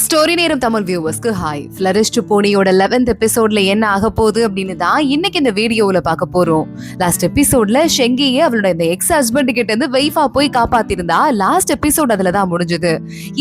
Story நேரம் தமிழ் வியூவர்ஸ்க்கு hi. Flourish to போனியோட 11th எபிசோட்ல என்ன ஆக போகுது அப்படின்னு தான் இன்னைக்கு இந்த வீடியோல பார்க்க போறோம். லாஸ்ட் எபிசோட்ல ஷெங்கியை அவளோட இந்த எக்ஸ் ஹஸ்பண்ட் கிட்ட இருந்து வைஃபா போய் காப்பாத்திருந்தா லாஸ்ட் எபிசோட் அதுல தான் முடிஞ்சது.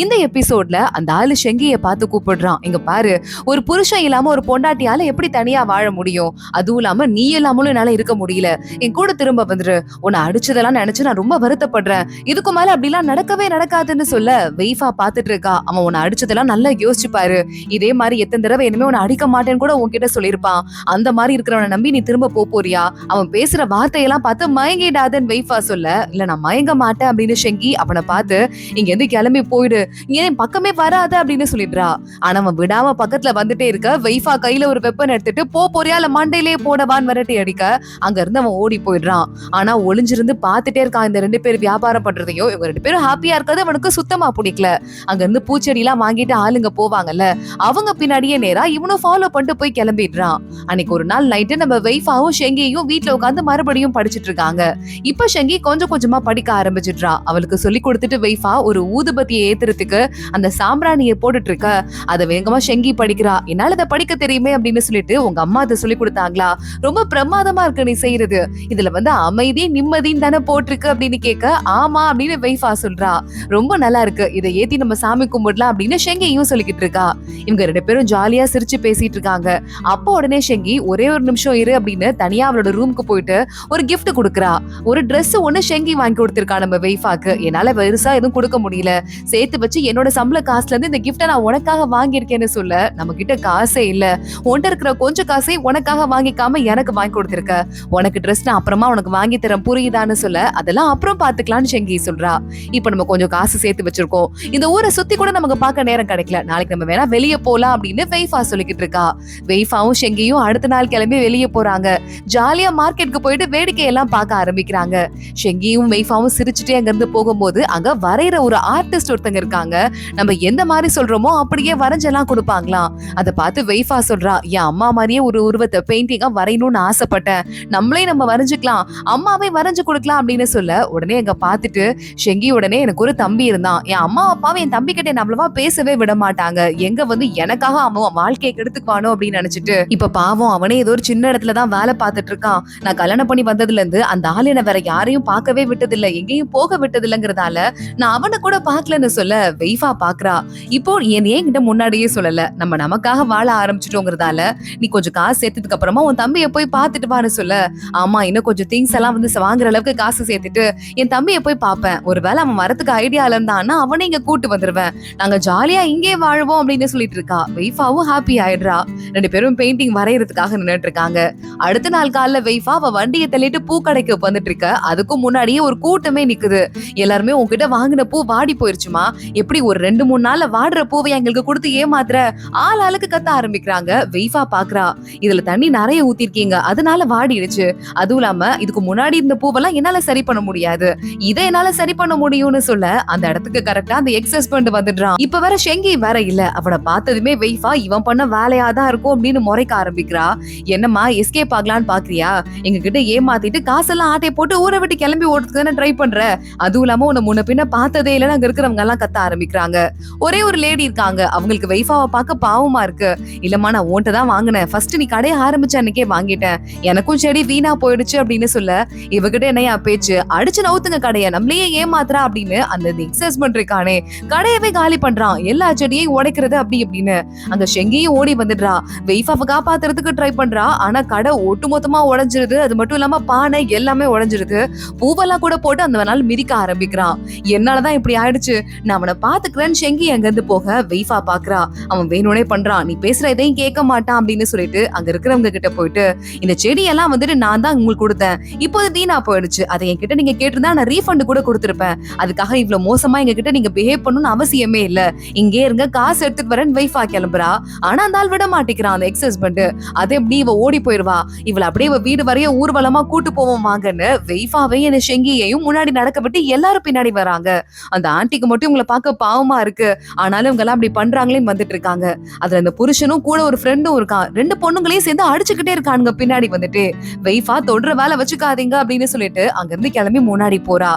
இந்த எபிசோட்ல அந்த ஆளு ஷெங்கியை பார்த்து கூப்பிடுறான். இங்க பாரு, ஒரு புருஷன் இல்லாம ஒரு பொண்டாட்டியால எப்படி தனியா வாழ முடியும்? அதுவும் இல்லாம நீ இல்லாமலும் என்னால இருக்க முடியல. என் கூட திரும்ப வந்துரு. உன்னை அடிச்சதெல்லாம் நினைச்சு நான் ரொம்ப வருத்தப்படுறேன். இதுக்கு மேல அப்படிலாம் நடக்கவே நடக்காதுன்னு சொல்ல வைஃபா பாத்துட்டு இருக்கா. அவன் உன்னை அடிச்சதெல்லாம் நல்லா யோசிச்சு பாரு. இதே மாதிரி எத்தனை தடவை இனிமே உன்னை அடிக்க மாட்டேன்னு கூட உன்கிட்ட சொல்லியிருப்பான். அந்த மாதிரி இருக்கிறவனை நம்பி நீ திரும்ப போறியா? அவன் பேசுற வார்த்தையெல்லாம் பார்த்து மயங்கிடாதன்னு வைஃபா சொல்ல, இல்ல நான் மயங்க மாட்டேன் அப்படின்னு ஷெங்கி அவனை பார்த்து இங்க இருந்து கிளம்பி போயிடு, ஏன் பக்கமே வராத அப்படின்னு சொல்லிடுறா. ஆனா அவன் விடாம பக்கத்துல வந்துட்டே இருக்க வைஃபா கையில ஒரு வெப்பன் எடுத்துட்டு போறியா இல்ல மண்டையிலேயே போடவான்னு விரட்டி அடிக்க அங்க இருந்து அவன் ஓடி போயிடுறான். ஆனா ஒளிஞ்சிருந்து பாத்துட்டே இருக்கான் இந்த ரெண்டு பேர் வியாபாரம் பண்றதையும். இவங்க ரெண்டு பேரும் ஹாப்பியா இருக்கிறது அவனுக்கு சுத்தமா பிடிக்கல. அங்க இருந்து பூச்செடி எல்லாம் வாங்கிட்டு ஆளுங்க போவாங்கல்ல, அவங்க பின்னாடியே நேரா இவனும் ஃபாலோ பண்ணிட்டு போய் கிளம்பிடுறான். அன்னைக்கு ஒரு நாள் நைட்டு நம்ம வைஃபாவும் ஷெங்கியும் வீட்டுல உட்காந்து மறுபடியும் படிச்சுட்டு இருக்காங்க. இப்ப ஷெங்கி கொஞ்சம் கொஞ்சமா படிக்க ஆரம்பிச்சிடுறா. அவளுக்கு சொல்லி கொடுத்துட்டு வைஃபா ஒரு ஊதுபத்தியை ஏத்துறதுக்கு அந்த சாம்பிராணியை போட்டுட்டு இருக்க, அதை வேகமா ஷெங்கி படிக்கிறா. என்னால அதை படிக்க தெரியுமே அப்படின்னு சொல்லிட்டு உங்க அம்மா அதை சொல்லி கொடுத்தாங்களா? ரொம்ப பிரமாதமா இருக்கு நீ செய்யறது. இதுல அமைதி நிம்மதின்னு தானே போட்டிருக்கு அப்படின்னு கேட்க, ஆமா அப்படின்னு வைஃபா சொல்றா. ரொம்ப நல்லா இருக்கு, இதை ஏத்தி நம்ம சாமி கும்பிடலாம் அப்படின்னு ஷெங்கியும் சொல்லிக்கிட்டு இருக்கா. இவங்க ரெண்டு பேரும் ஜாலியா சிரிச்சு பேசிட்டு இருக்காங்க. அப்போ உடனே ஷெங்கி ஒரே ஒரு நிமிஷம் இரு அப்படின்னு தனியா அவளோட ரூமுக்கு போயிட்டு ஒரு கிஃப்ட் கொடுக்குறா. ஒரு Dress ஒண்ணு ஷெங்கி வாங்கி கொடுத்திருக்கா நம்ம வைஃபாக்கு. என்னால பெருசா எதுவும் கொடுக்க முடியல, சேர்த்து வச்சு என்னோட சம்பள காசுல இருந்து இந்த கிஃப்ட நான் உனக்காக வாங்கியிருக்கேன்னு சொல்ல, நம்ம கிட்ட காசே இல்ல, உன்கிட்ட இருக்கிற கொஞ்சம் காசை உனக்காக வாங்கிக்காம எனக்கு வாங்கி கொடுத்திருக்க, உனக்கு Dress நான் அப்புறமா உனக்கு வாங்கி தரேன் புரியுதான்னு சொல்ல, அதெல்லாம் அப்புறம் பாத்துக்கலாம்னு ஷெங்கி சொல்றா. இப்ப நம்ம கொஞ்சம் காசு சேர்த்து வச்சிருக்கோம், இந்த ஊரை சுத்தி கூட நமக்கு பார்க்க நேரம் கிடைக்கல, நாளைக்கு நம்ம வேணா வெளியே போலாம் அப்படின்னு வைஃபா சொல்லிக்கிட்டு இருக்கா. வைஃபாவும் ஷெங்கியும் அடுத்த நாள் கிளம்பி வெளியே போறாங்க. ஜாலியா மார்க்கெட்டுக்கு போயிட்டு வேடிக்கையெல்லாம் பார்க்க ஆரம்பிக்கிறாங்க. ஷெங்கியும் வைஃபாவும் சிரிச்சுட்டே அங்க இருந்து போகும்போது அங்க வரைகிற ஒரு ஆர்டிஸ்ட் ஒருத்தங்க இருக்காங்க. நம்ம எந்த மாதிரி சொல்றோமோ அப்படியே வரைஞ்செல்லாம் கொடுப்பாங்களாம். அதை பார்த்து வைஃபா சொல்றா, என் அம்மா மாதிரியே ஒரு உருவத்தை பெயிண்டிங்கா வரையணும்னு ஆசைப்பட்டேன், நம்மளே நம்ம வரைஞ்சுக்கலாம், அம்மாவே வரைஞ்சு கொடுக்கலாம் அப்படின்னு சொல்ல, உடனே அங்க பாத்துட்டு ஷெங்கி உடனே எனக்கு ஒரு தம்பி இருந்தான், என் அம்மா அப்பாவும் என் தம்பி கிட்ட நம்மளவா பேசவே விட மாட்டாங்க, எங்க எனக்காக அவன் வாழ்க்கையை கெடுத்துக்குவானோ அப்படின்னு நினைச்சிட்டு இப்ப பாவம் அவனே ஏதோ ஒரு சின்ன இடத்துலதான் வேலை பார்த்துட்டு இருக்கான். நான் கல்யாணம் பண்ணி வந்ததுல இருந்து அந்த ஆள் என்ன வேற யாரையும் பார்க்கவே விட்டதில்ல, எங்கேயும் போக விட்டதில்லைங்கிறதால நான் அவனை கூட பாக்கலன்னு சொல்ல வைஃபா பாக்குறா. இப்போ என்கிட்ட முன்னாடியே சொல்லல, நம்ம நமக்காக வாழ ஆரம்பிச்சிட்டோங்கிறதால நீ கொஞ்சம் காசு சேர்த்ததுக்கு அப்புறமா உன் தம்பியை போய் பாத்துட்டு வான்னு சொல்ல, ஆமா இன்னும் கொஞ்சம் திங்ஸ் எல்லாம் வாங்குற அளவுக்கு காசு சேர்த்துட்டு என் தம்பியை போய் பாப்பேன், ஒருவேளை அவன் வரத்துக்கு ஐடியால இருந்தான்னா அவனை இங்க கூட்டு வந்துருவேன், நாங்க ஜாலியா இங்கே வாழ்வோம் அப்படின்னு சொல்லிட்டு இருக்கா. வைஃபாவும் ஹாப்பி ஆயிடுறா. ரெண்டு பேரும் பெயிண்டிங் வரையறதுக்காக நின்னுட்டு இருக்காங்க. அடுத்த நாள் காலைல வைஃபா அவ வண்டியை தள்ளிட்டு பூக்கடைக்கு வந்துட்டு இருக்க, அதுக்கும் முன்னாடியே ஒரு கூட்டமே நிக்குது. எல்லாருமே உங்ககிட்ட வாங்கின பூ வாடி போயிருச்சுமா, எப்படி ஒரு 2-3 நாள்ல வாடுற பூவை எங்களுக்கு கொடுத்து ஏமாத்துற, ஆள் ஆளுக்கு கத்த ஆரம்பிக்கிறாங்க. வைஃபா பாக்குறா, இதுல தண்ணி நிறைய ஊத்திருக்கீங்க அதனால வாடிடுச்சு, அதுவும் இல்லாம இதுக்கு முன்னாடி இருந்த பூவெல்லாம் என்னால சரி பண்ண முடியாது, இதை என்னால சரி பண்ண முடியும்னு சொல்ல, அந்த இடத்துக்கு கரெக்டா அந்த எக்ஸ் ஹஸ்பண்ட் வந்துடுறான். இப்ப வேற ஷெங்கி வேற இல்ல. அவனை பார்த்ததுமே வைஃபா இவன் பண்ண வேலையாதான் இருக்கும் அப்படின்னு முறைக்க ஆரம்பிக்கிறா. என்னம்மா எஸ்கேப் ஆகலான்னு பாக்குறியா, எங்க கிட்ட ஏமாத்திட்டு காசெல்லாம் ஆட்டையை போட்டு ஊரை விட்டு கிளம்பி ஓடுறதுக்கு ட்ரை பண்ற, அதுவும் இல்லாம உன்னை முன்ன பின்ன பார்த்ததே இல்லைன்னு அங்க இருக்கிறவங்க எல்லாம் கத்த ஆரம்பிக்கிறாங்க. ஒரே ஒரு லேடி இருக்காங்க, அவங்களுக்கு வைஃபாவை பார்க்க பாவமா இருக்கு. இல்லம்மா நான் உன்கிட்ட தான் வாங்கினேன், ஃபர்ஸ்ட் நீ கடையை ஆரம்பிச்ச அன்னைக்கே வாங்கிட்டேன், எனக்கும் செடி வீணா போயிடுச்சு அப்படின்னு சொல்ல, இவகிட்ட என்னையா பேச்சு, அடிச்சு நவுத்துங்க கடையை, நம்மளையே ஏமாத்துறா அப்படின்னு அந்த எக்ஸஸ்மெண்ட் இருக்கானே கடையவே காலி பண்றான், எல்லா செடியையும் உடைக்கிறது அப்படி அப்படின்னு. அங்க ஷெங்கியும் ஓடி வந்துடுறா. வைஃபாவை காப்பாத்துறதுக்கு ட்ரை பண்றா. ஆனா கடை ஒட்டுமொத்தமா உடைஞ்சிருது. அது மட்டும் இல்லாம பானை எல்லாமே உடைஞ்சிருது. பூவெல்லாம் கூட போட்டு அந்த நாள் மிதிக்க ஆரம்பிக்கிறான். என்னாலதான் இப்படி ஆயிடுச்சு, நான் அவனை பாத்துக்கிறேன்னு ஷெங்கி அங்க இருந்து போக வைஃபா பாக்குறா. அவன் வேணும்னே பண்றான், நீ பேசுற எதையும் கேட்க மாட்டான் அப்படின்னு சொல்லிட்டு அங்க இருக்கிறவங்க கிட்ட போயிட்டு, இந்த செடியெல்லாம் நான் தான் உங்களுக்கு கொடுத்தேன், இப்போது வீணா போயிடுச்சு, அதை என்கிட்ட நீங்க கேட்டிருந்தா நான் ரீஃபண்ட் கூட கொடுத்திருப்பேன், அதுக்காக இவ்வளவு மோசமா எங்க கிட்ட நீங்க பிஹேவ் பண்ணணும்னு அவசியமே இல்ல, இங்கே இருங்க காசு எடுத்துட்டு வரேன் வைஃபா கிளம்புறா. ஆனா அந்த ஆள் விட மாட்டேங்கிறான் அந்த எக்ஸ் ஹஸ்பண்ட். அது எப்படி இவ ஓடி போயிருவா, இவள அப்படியே வீடு வரைய ஊர்வலமா கூட்டு போவோம் வாங்கன்னு வைஃபாவையும் என்ன ஷெங்கியையும் முன்னாடி நடக்க விட்டு எல்லாரும் பின்னாடி வராங்க. அந்த ஆண்டிக்கு மட்டும் இவங்களை பார்க்க பாவமா இருக்கு, ஆனாலும் இவங்க எல்லாம் அப்படி பண்றாங்களேன்னு வந்துட்டு இருக்காங்க. அதுல அந்த புருஷனும் கூட ஒரு ஃப்ரெண்டும் இருக்கான், 2 பொண்ணுங்களையும் சேர்ந்து அடிச்சுக்கிட்டே இருக்கானுங்க பின்னாடி வந்துட்டு. வைஃபா தொடர வேலை வச்சுக்காதீங்க அப்படின்னு சொல்லிட்டு அங்க இருந்து கிளம்பி முன்னாடி போறா.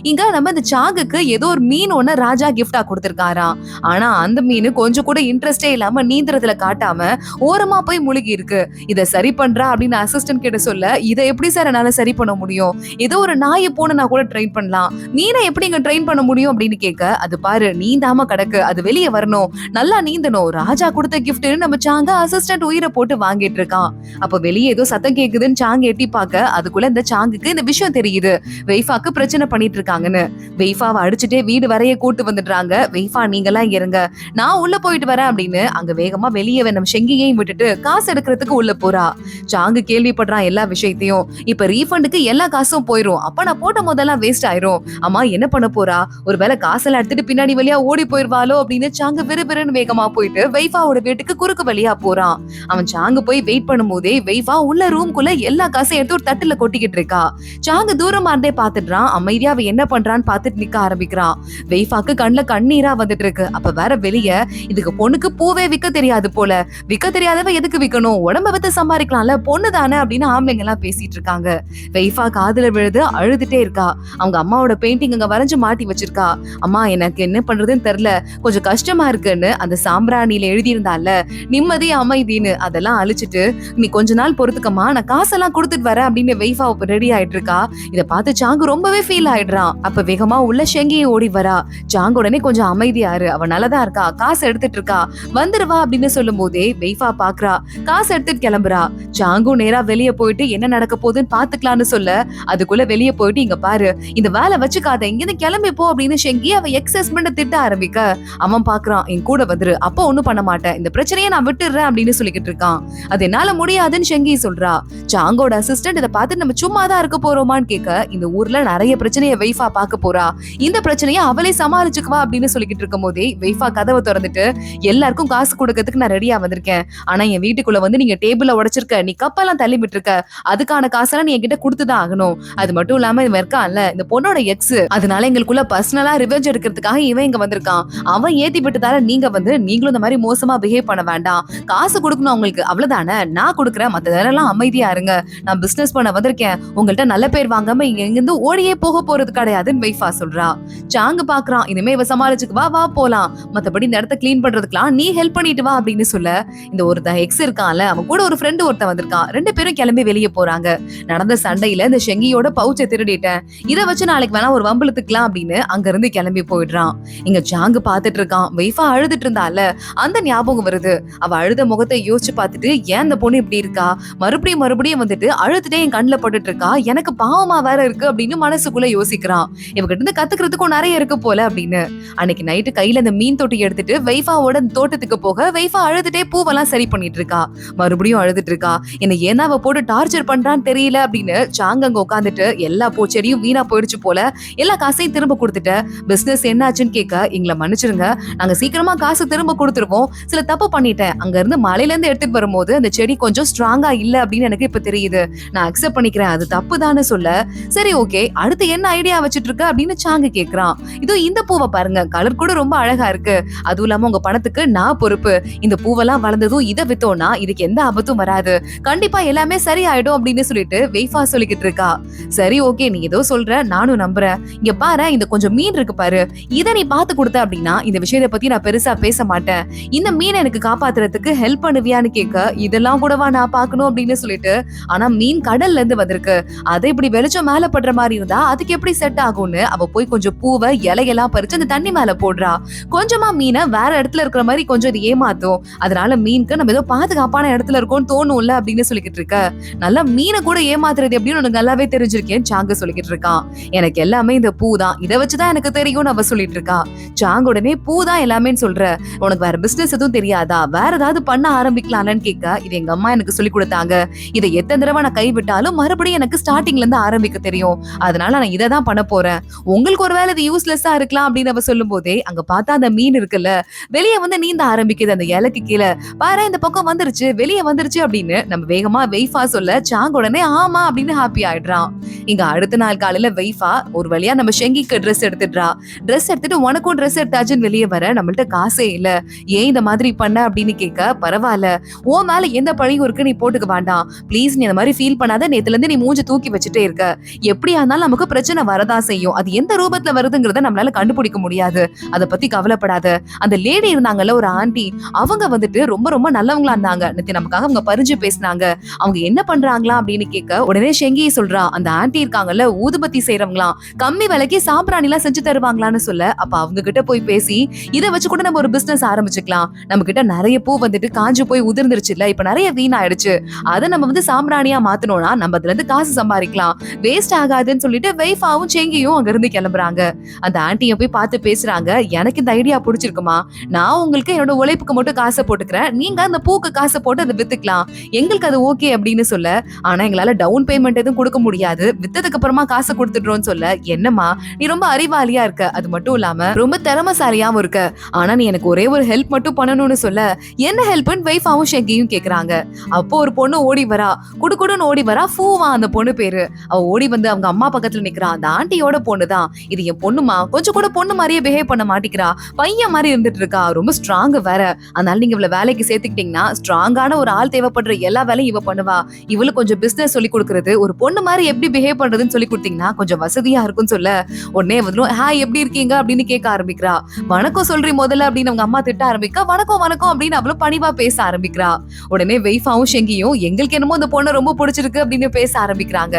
இங்க நம்ம இந்த சாகுக்கு ஏதோ ஒரு மீன் ஒண்ணு ராஜா கிஃப்டா கொடுத்திருக்காராம். ஆனா அந்த மீன் கொஞ்சம் கூட இன்ட்ரெஸ்டே இல்லாம நீந்துறதுல காட்டாம ஓரமா போய் முழுகி இருக்கு. இத சரி பண்றா அப்படின்னு அசிஸ்டன்ட் கிட்ட சொல்ல, இதை எப்படி சார் என்னால சரி பண்ண முடியும்? ஏதோ ஒரு நாயை போன நான் கூட ட்ரெயின் பண்ணலாம், மீனை எப்படிங்க ட்ரெயின் பண்ண முடியும் அப்படின்னு கேட்க, அது பாரு நீந்தாம கிடக்கு, அது வெளியே வரணும், நல்லா நீந்தணும், ராஜா கொடுத்த கிஃப்ட்னு நம்ம சாங்க அசிஸ்டன்ட் உயிரை போட்டு வாங்கிட்டு இருக்கான். அப்ப வெளியே ஏதோ சத்தம் கேக்குதுன்னு சாங்க எட்டி பார்க்க, அதுக்குள்ள இந்த சாங்குக்கு இந்த விஷயம் தெரியுது, வெய்ஃபாக்கு பிரச்சனை பண்ணிட்டு இருக்காங்கன்னு. வெய்ஃபாவை அடிச்சுட்டே வீடு வரைய கூட்டு வந்துடுறாங்க. வெய்ஃபா நீங்கெல்லாம் இருங்க, நான் உள்ள போயிட்டு வரேன் அப்படின்னு அங்க வேகமா வெளியே நம்ம ஷெங்கியையும் விட்டுட்டு காசு எடுக்கிறதுக்கு உள்ள போறா. சாங்கு கேள்விப்படுறான் எல்லா விஷயத்தையும். இப்ப ரீஃபண்டுக்கு எல்லா காசும் போயிரும், அப்ப நான் போட்ட முதல்லாம் வேஸ்ட் ஆயிரும். அம்மா என்ன பண்ண போறா, ஒருவேளை காசெல்லாம் எடுத்துட்டு பின்னாடி வழியா ஓடி போயிருவாளோ அப்படின்னு சாங்கு விறுவிறுன்னு வேகமா போயிட்டு வெய்ஃபாவோட வீட்டுக்கு குறுக்கு வழியா போறான். அவன் சாங்கு போய் வெயிட் பண்ணும் போதே வெய்ஃபா உள்ள ரூம்குள்ள எல்லா காசையும் எடுத்து ஒரு தட்டுல கொட்டிக்கிட்டு இருக்கா. சாங்கு தூரமா இருந்தே பாத்துடுறான். அமைதியா அவ என்ன பண்றான்னு பாத்துட்டு நிக்க ஆரம்பிக்கிறான். வெய்ஃபாக்கு கண்ணுல கண்ணீரா வந்துட்டு இருக்கு. அப்ப வேற வெளியே, இதுக்கு பொண்ணுக்கு பூவே விக்க தெரியாது போல, விக்க தெரியாதவ எதுக்கு விக்கணும், உடம்ப வித்து சம்பாதிக்கலாம்ல, பொண்ணு தானே அப்படின்னு ஆம்பளைங்க எல்லாம் பேசிட்டு இருக்காங்க. வெய்ஃபா காதுல விழுது அழுதுட்டே இருக்கா. அவங்க அம்மாவோட பெயிண்டிங் அங்க வரைஞ்சு மாட்டி வச்சிருக்கா. அம்மா எனக்கு என்ன பண்றதுன்னு தெரியல, கொஞ்சம் கஷ்டமா இருக்குன்னு அந்த சாம்பிராணியில எழுதியிருந்தால நிம்மதி அமைதின்னு அதெல்லாம் அழிச்சிட்டு, நீ கொஞ்ச நாள் பொறுத்துக்கமா, நான் காசெல்லாம் கொடுத்துட்டு வரேன் அப்படின்னு வெய்ஃபா ரெடி ஆயிட்டு இருக்கா. இத பார்த்து சாங்கு ரொம்பவே ஃபீல் ஆயிடுறான். அப்ப வேகமா உள்ள ஷெங்கியை ஓடி வரா. சாங்கு உடனே கொஞ்சம் அமைதியாரு, அவ நல்லதா இருக்கா, காசு எடுத்துட்டு இருக்கா, வந்துருவா அப்படின்னு சொல்லும் போதே வெய்ஃபா பாக்குறா, காசு எடுத்துட்டு கிளம்புறா. சாங்கு நேரா வெளியே போயிட்டு என்ன நடக்க போகுதுன்னு பாத்துக்கலாம்னு சொல்ல, அதுக்குள்ள வெளியே போயிட்டு, இங்க பாரு இந்த வேலை வச்சுக்காத, இங்கிருந்து கிளம்பி போ அப்படின்னு ஷெங்கி அவ எக்ஸ் ஹஸ்பண்ட திட்ட ஆரம்பிக்க, அவன் பாக்குறான், என் கூட வந்துரு, அப்ப ஒண்ணும் பண்ண மாட்டேன், இந்த பிரச்சனையை நான் விட்டுறேன் அப்படின்னு சொல்லிக்கிட்டு இருக்கான். அது என்னால முடியாதுன்னு ஷெங்கி சொல்றா. சாங்கோட அசிஸ்டன்ட் இதை பார்த்து நம்ம சும்மாதான் இருக்க போறோமான்னு கேட்க, இந்த ஊர்ல நிறைய பிரச்சனையை வெய்ஃபா பார்க்க போறா, இந்த பிரச்சனையை அவளே சமாளிச்சுக்குவா அப்படின்னு சொல்லிக்கிட்டு இருக்கும் போதே வெய்ஃபா கதவை திறந்துட்டு, எல்லாருக்கும் காசு கொடுக்கறதுக்கு நான் ரெடியா வந்திருக்கேன், ஆனா என் வீட்டுக்குள்ள வந்து நீங்க டேபிள உடைச்சிருக்க, நீ கப்பெல்லாம் தள்ளி விட்டுருக்க, அதுக்கான காசெல்லாம் நீ என்கிட்ட கொடுத்துதான் ஆகணும். அது மட்டும் இல்லாம இவன் இருக்கான்ல இந்த பொண்ணோட எக்ஸ், அதனால எங்களுக்குள்ள பர்சனலா ரிவெஞ்ச் எடுக்கிறதுக்காக இவன் இங்க வந்திருக்கான். அவன் ஏத்தி விட்டதால நீங்க வந்து நீங்களும் இந்த மாதிரி மோசமா பிஹேவ் பண்ண வேண்டாம், காசு கொடுக்கணும் உங்களுக்கு, அவ்வளவுதானே, நான் கொடுக்குறேன், மத்ததெல்லாம் அமைதியா இருங்க, நான் பிசினஸ் பண்ண வந்திருக்கேன், உங்கள்ட்ட நல்ல பேர் வாங்காம இங்க இருந்து ஓடியே போக போறது கிடையாதுன்னு வெய்ஃபா சொல்றா. சாங்கு பாக்குறான், இனிமே இவ சமாளிச்சுக்கு வா போலாம், மத்தபடி இந்த இடத்த கிளீன் பண்றதுக்குலாம் நீ ஹெல்ப் பண்ணிட்டு வா அப்படின்னு சொல்ல, இந்த ஒருத்த எக்ஸ் இருக்கான்ல அவன் கூட ஒரு ஃப்ரெண்டு ஒருத்தன் வந்திருக்கான். ரெண்டு பேரும் கிளம்பி வெளியே போறாங்க. நடந்த சண்டையில இந்த ஷெங்கியோட பவுச்சை திருடிட்டேன், இதை வச்சு நாளைக்கு வேணா ஒரு வம்பளத்துக்கலாம் அப்படின்னு அங்க இருந்து கிளம்பி போயிடுறான். இங்க சாங்கு பாத்துட்டு இருக்கான். வெய்ஃபா அழுதுட்டு இருந்தால அந்த ஞாபகம் வருது. அவ அழுத முகத்தை யோசிச்சு பார்த்துட்டு, ஏன் இந்த பொண்ணு இப்படி இருக்கா, மறுபடியும் வந்துட்டு அழுதுட்டே என் கண்ணுல பட்டுட்டு இருக்கா, எனக்கு பாவமா வேற இருக்கு அப்படின்னு மனசுக்குள்ள யோசிக்கிறான். இவகிட்ட இருந்து கத்துக்கிறதுக்கும் நிறைய இருக்கு போல அப்படின்னு. அன்னைக்கு நைட்டு கையில இந்த மீன் தொட்டி எடுத்துட்டு வெய்ஃபாவோட தோட்டத்துக்கு போக, வெய்ஃபா அழுதுட்டே பூவெல்லாம் சரி பண்ணிட்டு இருக்கா. மறுபடியும் அழுதுட்டு இருக்கா. என்ன ஏன்னா அவ போட்டு டார்ச்சர் பண்றான்னு தெரியல அப்படின்னு சாங்க அங்க உட்காந்துட்டு, எல்லா பூச்செடியும் வீணா போயிடுச்சு போல, எல்லா காசையும் திரும்ப கொடுத்துட்ட, பிசினஸ் என்னாச்சுன்னு கேட்க, எங்களை மன்னிச்சிருங்க, நாங்க சீக்கிரமா காசு திரும்ப கொடுத்துருவோம், சில தப்பு பண்ணிட்டேன், அங்க இருந்து மலையில இருந்து எடுத்துட்டு வரும்போது அந்த செடி கொஞ்சம் ஸ்ட்ராங்கா இல்ல அப்படின்னு எனக்கு இப்ப தெரியுது, நான் அக்செப்ட் பண்ணிக்கிறேன், அது தப்பு தானே சொல்ல, சரி ஓகே அடுத்து என்ன ஐடியா வச்சிட்டு இருக்க அப்படின்னு சாங்க கேக்குறான். இதோ இந்த பூவை பாருங்க, கலர் கூட ரொம்ப அழகா இருக்கு, அதுவும் இல்லாம உங்க பணத்துக்கு நான் பொறுப்பு, இந்த பூவெல்லாம் வளர்ந்ததும் இதை வித்தோம்னா இதுக்கு எந்த ஆபத்தும் வராது, கண்டிப்பா எல்லாமே சரி ஆயிடும் அப்படின்னு சொல்லிட்டு வெய்ஃபா சொல்லிக்கிட்டு இருக்கா. சரி ஓகே நீ ஏதோ சொல்ற, நானும் நம்புறேன், இங்க பாரு இந்த கொஞ்சம் மீன் இருக்கு பாரு, இதை நீ பாத்து கொடுத்த அப்படின்னா இந்த விஷயத்தை பத்தி நான் பெருசா பேச மாட்டேன், இந்த மீன் எனக்கு காப்பாத்துறதுக்கு ஹெல்ப் பண்ணுவியான்னு கேட்க, இதெல்லாம் கூடவா நான் பாக்கணும் அப்படின்னு சொல்லிட்டு, ஆனா மீன் கடல்ல இருந்து வந்திருக்கு, அதை இப்படி வெளிச்சம் மேல படுற மாதிரி இருந்தா அதுக்கு எப்படி செட் ஆகும்னு அவ போய் கொஞ்சம் பூவை இலையெல்லாம் பறிச்சு அந்த தண்ணி மேல போடுறா. கொஞ்சமா மீனை வேற இடத்துல இருக்கிற மாதிரி கொஞ்சம் இது ஏமாத்தும், அதனால மீனுக்கு நம்ம ஏதோ பாதுகாப்பான இடத்துல இருக்கோம்னு தோணும்ல அப்படின்னு சொல்லிக்கிட்டு இருக்க, நல்லா மீனை கூட ஏமாத்துறது எப்படின்னு உனக்கு நல்லாவே தெரிஞ்சிருக்கேன் சாங்க சொல்லிக்கிட்டு இருக்கான். எனக்கு எல்லாமே இந்த பூ தான், இதை வச்சுதான் எனக்கு தெரியும்னு அவ சொல்லிட்டு இருக்கா. சாங்க உடனே பூ தான் எல்லாமே சொல்ற, உனக்கு வேற பிசினஸ் எதுவும் தெரியாதா, வேற ஏதாவது பண்ண ஆரம்பிக்கலாம்னு கேட்க, இது எங்க அம்மா எனக்கு சொல்லி கொடுத்தாங்க, இதை எத்தனை தடவை நான் கைவிட்டாலும் மறுபடியும் எனக்கு ஸ்டார்டிங்ல இருந்து ஆரம்பிக்க தெரியும், அதனால நான் இதை தான் பண்ண போறேன், உங்களுக்கு ஒருவேளை இது யூஸ்லெஸ்ஸா இருக்கலாம் அப்படின்னு அவ சொல்லும் போதே அங்க பார்த்தா அந்த மீன் இருக்குல்ல வெளியே வந்து நீந்த ஆரம்பிக்குது, அந்த இலைக்கு கீழே பாரு இந்த பக்கம் வந்துருச்சு, வெளியே வந்துருச்சு அப்படின்னு நம்ம வேகமா வெய்ஃபா சொல்ல, சாங்க உடனே ஆமா அப்படின்னு ஹாப்பி ஆயிடுறான். இங்க அடுத்த நாள் காலையில வெய்ஃபா ஒரு வழியா நம்ம ஷெங்கிக்கு ட்ரெஸ் எடுத்துடுறா. ட்ரெஸ் எடுத்துட்டு உனக்கும் ட்ரெஸ் எடுத்தாச்சுன்னு வெளியே வர, நம்மள்ட்ட காசே இல்ல, ஏன் இந்த மாதிரி பண்ண அப்படின்னு கேட்க, பரவாயில்ல உன் மேல எந்த பழியும் இருக்கு நீ போட்டுக்க வேண்டாம் ப்ளீஸ், நீ அந்த மாதிரி ஃபீல் பண்ணாத, நேத்துல இருந்து நீ மூஞ்சி தூக்கி வச்சுட்டே இருக்க, எப்படியா இருந்தாலும் நமக்கு பிரச்சனை வரதா செய்யும், அது எந்த ரூபத்துல வருதுங்கிறத நம்மளால கண்டுபிடிக்க முடியாது, அதை பத்தி கவலைப்படாத, இல்லாத அந்த லேடி இருந்தாங்கல்ல ஒரு ஆண்டி, அவங்க வந்துட்டு ரொம்ப ரொம்ப நல்லவங்களா இருந்தாங்க. நேத்து நமக்காக அவங்க பரிஞ்சு பேசினாங்க. அவங்க என்ன பண்றாங்களா அப்படின்னு கேட்க உடனே ஷெங்கி சொல்றா, அந்த ஆண்டி இருக்காங்கல்ல ஊதுபத்தி செய்யறவங்களாம், கம்மி விலைக்கு சாம்பிராணி எல்லாம் செஞ்சு தருவாங்களான்னு சொல்ல, அப்ப அவங்க கிட்ட போய் பேசி இத வச்சு கூட நம்ம ஒரு பிசினஸ் ஆரம்பிச்சுக்கலாம். நம்ம கிட்ட நிறைய பூ வந்துட்டு காஞ்சு போய் உதிர்ந்துருச்சு இல்ல, இப்ப நிறைய வீணாயிடுச்சு. அதை நம்ம வந்து சாம்பிராணியா மாத்தணும்னா நம்ம அதுல இருந்து காசு சம்பாதிக்கலாம், வேஸ்ட் ஆகாதுன்னு சொல்லிட்டு வெய்ஃபாவும் செங்கியும் அங்க இருந்து கிளம்புறாங்க. அந்த ஆண்டிய போய் பார்த்து பேசுறாங்க, எனக்கு இந்த ஐடியா பிடிச்சிருக்குமா, நான் உங்களுக்கு என்னோட உழைப்புக்கு மட்டும் காசை போட்டுக்கிறேன், நீங்க அந்த பூக்கு காசை போட்டு அதை வித்துக்கலாம், எங்களுக்கு அது ஓகே அப்படின்னு சொல்ல, ஆனா எங்களால டவுன் பேமெண்ட் எதுவும் கொடுக்க முடியாது, வித்ததுக்கு அப்புறமா காசை கொடுத்துடுறோம்னு சொல்ல, என்னமா நீ ரொம்ப அறிவாளியா இருக்க, அது மட்டும் இல்லாம ரொம்ப திறமைசாலியாவும் இருக்க, ஆனா நீ எனக்கு ஒரே ஒரு ஹெல்ப் மட்டும் பண்ணணும்னு சொல்ல, என்ன ஹெல்ப்னு வெய்ஃபாவும் ஷெங்கியும் கேக்குறாங்க. அப்போ ஒரு பொண்ணு ஓடி வரா, குடுகுடுன்னு ஓடி வரா, ஃபூவா அந்த பொண்ணு பேரு. அவ ஓடி வந்து அவங்க அம்மா பக்கத்துல நிக்கிறா, அந்த ஆண்டியோட பொண்ணுதான், இது என் பொண்ணுமா, கொஞ்சம் கூட பொண்ணு மாதிரியே பிஹேவ் பண்ண மாட்டேங்கிறா, பையன் மாதிரி இருந்துட்டு இருக்கா, ரொம்ப ஸ்ட்ராங் வேற, அதனால நீங்க இவள வேலைக்கு சேர்த்துக்கிட்டீங்கன்னா ஸ்ட்ராங்கான ஒரு ஆள் தேவைப்படுற எல்லா வேலையும் இவ பண்ணுவா, இவளுக்கு கொஞ்சம் பிசினஸ் சொல்லி கொடுக்கறது, ஒரு பொண்ணு மாதிரி எப்படி பிஹேவ் பண்றதுன்னு சொல்லி கொடுத்தீங்கன்னா கொஞ்சம் வசதியா இருக்கும்னு சொல்ல, உடனே வந்து ஹாய் எப்படி இருக்கீங்க அப்படின்னு கேட்க ஆரம்பிக்கிறா. வணக்கம் சொல்றீ முதல்ல அப்படின்னு அவங்க அம்மா திட்ட ஆரம்பிக்க, வணக்கம் வணக்கம் அப்படின்னு அவளும் பணிவா பேச ஆரம்பிக்கிறா. உடனே வெய்ஃபாவும் ஷெங்கியும் எங்களுக்கு என்னமோ அந்த பொண்ணை ரொம்ப பிடிச்சிருக்கு அப்படின்னு பேச ஆரம்பிக்கிறாங்க.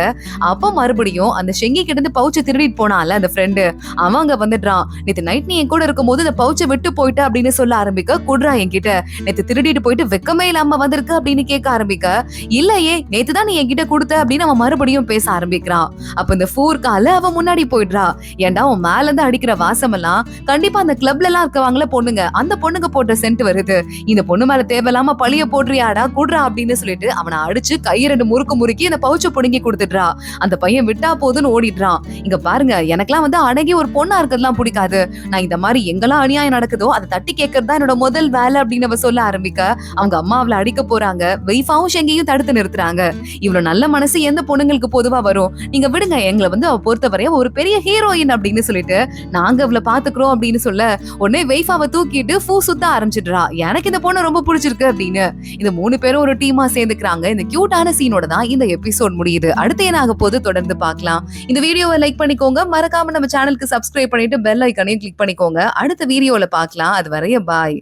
அப்ப மறுபடியும் அந்த ஷெங்கி கிட்ட இருந்து பவுச்சை திருடிட்டு போனால அந்த ஃப்ரெண்டு, அவங்க வந்துடுறான், நேத்து நைட் நீ என் கூட இருக்கும் போது அந்த பவுச்சை விட்டு போயிட்ட அப்படின்னு சொல்ல ஆரம்பிக்க, குடுறா என்கிட்ட, நேத்து திருடிட்டு போயிட்டு வெக்கமே இல்லாம வந்திருக்கு அப்படின்னு கேட்க ஆரம்பிக்க, இல்லையே நேத்து தான் நீ என்கிட்ட கொடுத்த அப்படின்னு அவன் மறுபடியும் பேச ஆரம்பிக்கிறான். அப்ப இந்த ஃபூர்கால அவன் முன்னாடி போயிடுறா, ஏன்டா அவன் மேல இருந்து அடிக்கிற வாசம் எல்லாம் கண்டிப்பா அந்த கிளப்ல எல்லாம் இருக்கவாங்கள பொண்ணுங்க, அந்த பொண்ணுங்க போட்ட சென்ட் வருது, இந்த பொண்ணு மேல தேவையில்லாம பழிய போடுறியாடா, குடுறா அப்படின்னு சொல்லிட்டு அவனை அடிச்சு கையை 2 முறுக்கு முறுக்கி அந்த பவுச்சை புடுங்கி கொடுத்துடுறா. அந்த பையன் விட்டா போதுன்னு ஓடிடுறான். இங்க பாருங்க, எனக்கெல்லாம் வந்து அடங்கி ஒரு பொண்ணா இருக்கிறதுலாம் பிடிக்காது, நான் இந்த மாதிரி எங்கெல்லாம் அநியாயம் நடக்குதோ அதை தட்டி கேட்கறது தான் என்னோட முதல் வேலை அப்படின்னு அவ சொல்ல ஆரம்பிக்க, அவங்க அம்மா அவளை அடிக்க போறாங்க. வெய்ஃபாவும் ஷெங்கியும் தடுத்து நிறுத்துறாங்க. இவ்வளவு நல்ல மனசு எந்த பொண்ணுங்களுக்கு பொதுவா வரும், நீங்க விடுங்க, எங்களை வந்து அவ பொறுத்தவரைய ஒரு பெரிய ஹீரோயின் அப்படின்னு சொல்லிட்டு நாங்க அவளை பாத்துக்கிறோம் அப்படின்னு சொல்ல, உடனே வெய்ஃபாவை தூக்கிட்டு ஃபூ சுத்த ஆரம்பிச்சிடுறா, எனக்கு இந்த பொண்ணு ரொம்ப பிடிச்சிருக்கு அப்படின்னு. இந்த 3 பேரும் ஒரு டீமா சேர்ந்துக்கிறாங்க. இந்த கியூட்டான சீனோட தான் இந்த எபிசோட் முடியுது. அடுத்து என்ன ஆக போது தொடர்ந்து பார்க்கலாம். இந்த வீடியோவை லைக் பண்ணிக்கோங்க, மறக்காம நம்ம சேனலுக்கு சப்ஸ்கிரைப் பண்ணிட்டு பெல் ஐக்கானையும் கிளிக் பண்ணிக்கோங்க. அடுத்த வீடியோல பார்க்கலாம். அது வரைய பாய்.